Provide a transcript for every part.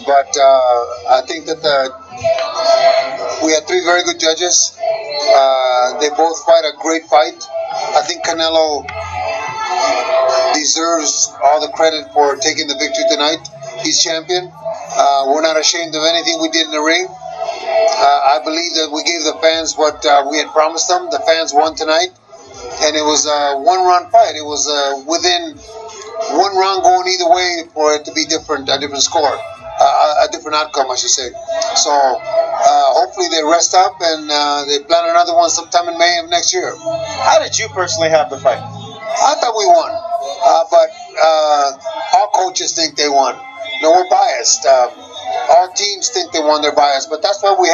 but I think that we had three very good judges. They both fight a great fight. I think Canelo deserves all the credit for taking the victory tonight. He's champion. We're not ashamed of anything we did in the ring. I believe that we gave the fans what we had promised them. The fans won tonight, and it was a one-round fight. It was within one round going either way for it to be different, a different score, a different outcome, I should say. So hopefully they rest up and they plan another one sometime in May of next year. How did you personally have the fight? I thought we won, but our coaches think they won. No, we're biased. Our teams think they won. They're biased, but that's why we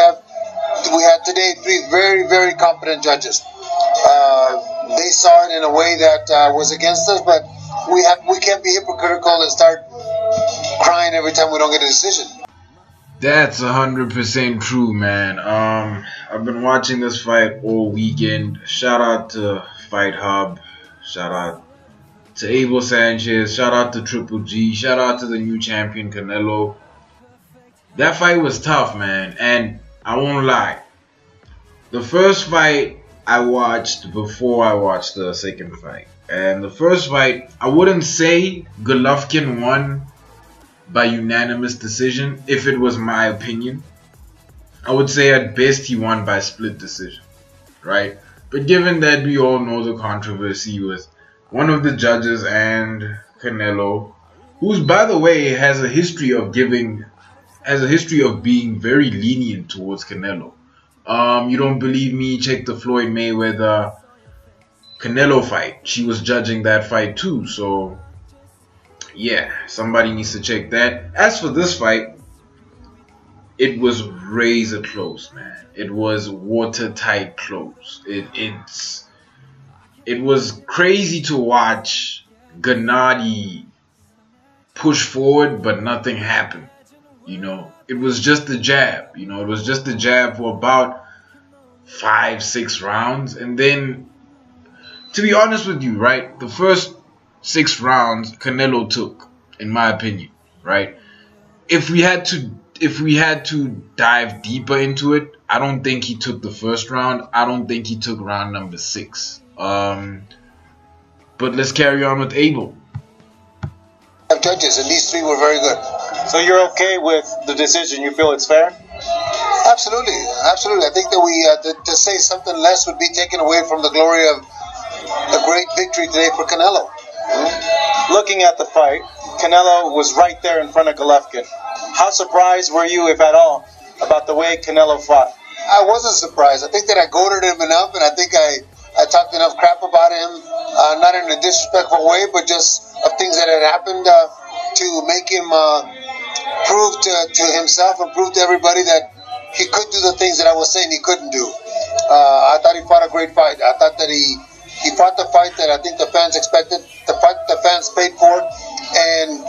had today three very, very competent judges. They saw it in a way that was against us, but we can't be hypocritical and start crying every time we don't get a decision. That's 100% true, man. I've been watching this fight all weekend. Shout out to Fight Hub. Shout out to Abel Sanchez. Shout out to Triple G. Shout out to the new champion Canelo. That fight was tough, man. And I won't lie. The first fight I watched before I watched the second fight. And the first fight, I wouldn't say Golovkin won by unanimous decision, if it was my opinion. I would say at best he won by split decision, right? But given that we all know the controversy with one of the judges and Canelo, who's, by the way, has a history of being very lenient towards Canelo. You don't believe me? Check the Floyd Mayweather Canelo fight. She was judging that fight too, so yeah, somebody needs to check that. As for this fight, it was razor close, man. It was watertight close. It was crazy to watch Gennady push forward, but nothing happened. You know, it was just a jab. You know, it was just a jab for about 5-6 rounds, and then, to be honest with you, right, the first 6 rounds Canelo took, in my opinion, right? If we had to dive deeper into it, I don't think he took the first round. I don't think he took round number 6. But let's carry on with Abel. Judges, and these three were very good. So you're okay with the decision? You feel it's fair? Absolutely, absolutely. I think that we to say something less would be taken away from the glory of a great victory today for Canelo. Looking at the fight, Canelo was right there in front of Golovkin. How surprised were you, if at all, about the way Canelo fought? I wasn't surprised. I think that I goaded him enough, and I think I talked enough crap about him, not in a disrespectful way, but just of things that had happened to make him prove to himself and prove to everybody that he could do the things that I was saying he couldn't do. I thought he fought a great fight. I thought that he fought the fight that I think the fans expected, the fight the fans paid for, and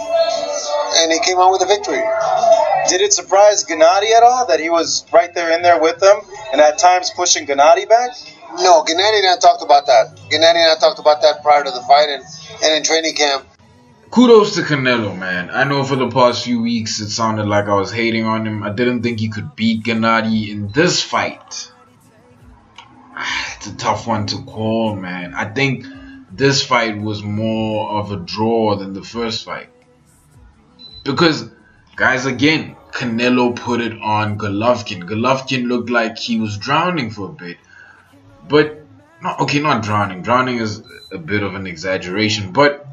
he came out with a victory. Did it surprise Gennady at all that he was right there in there with them and at times pushing Gennady back? No, Gennady and I talked about that. Gennady and I talked about that prior to the fight and in training camp. Kudos to Canelo, man. I know for the past few weeks it sounded like I was hating on him. I didn't think he could beat Gennady in this fight. It's a tough one to call, man. I think this fight was more of a draw than the first fight. Because, guys, again, Canelo put it on Golovkin. Golovkin looked like he was drowning for a bit. But, not drowning. Drowning is a bit of an exaggeration. But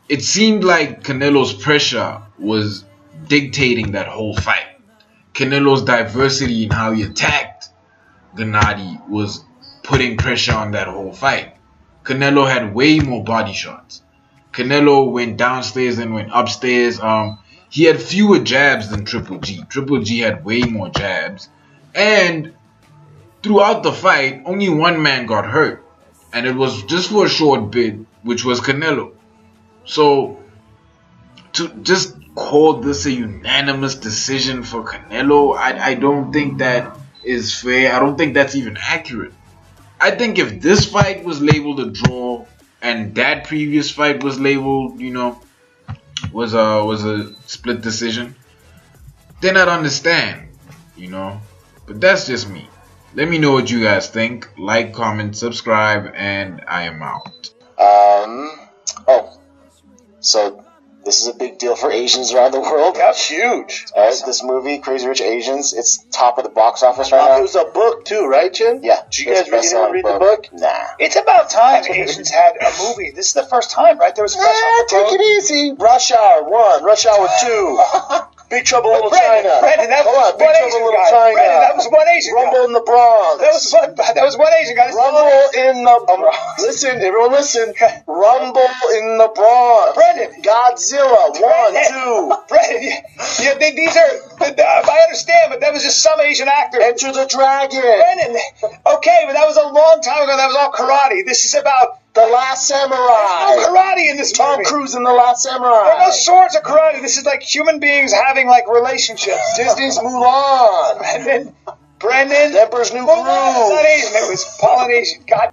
it seemed like Canelo's pressure was dictating that whole fight. Canelo's diversity in how he attacked Gennady was putting pressure on that whole fight. Canelo had way more body shots. Canelo went downstairs and went upstairs. He had fewer jabs than Triple G. Triple G had way more jabs. And throughout the fight, only one man got hurt. And it was just for a short bit, which was Canelo. So, to just call this a unanimous decision for Canelo, I don't think that is fair. I don't think that's even accurate. I think if this fight was labeled a draw and that previous fight was labeled, was a split decision, then I'd understand, you know. But that's just me. Let me know what you guys think. Like, comment, subscribe, and I am out. So this is a big deal for Asians around the world. That's huge. This movie, Crazy Rich Asians, it's top of the box office right now. It was a book too, right, Chin? Yeah. Did you guys read the book? Nah. It's about time Asians had a movie. This is the first time, right? There was a fresh off the Take boat. it easy. Rush Hour 1, Rush Hour 2. Big Trouble in Little China. Brandon, that was Big one Trouble Asian in Little guy. China. Brandon, that was one Asian guy. Rumble in the Bronx. That was one Asian guy. Rumble in the Bronx. Listen, everyone listen. Rumble in the Bronx. Brandon. Godzilla 1, 2. Brandon, these are. I understand, but that was just some Asian actor. Enter the Dragon. Brandon, okay, but that was a long time ago. That was all karate. This is about The Last Samurai. no karate in this Tom movie. Cruise in The Last Samurai. There are no swords or karate. This is like human beings having like relationships. Disney's Mulan. Brendan, The Emperor's New Mulan is not Groove. Asian. It was Polynesian. God.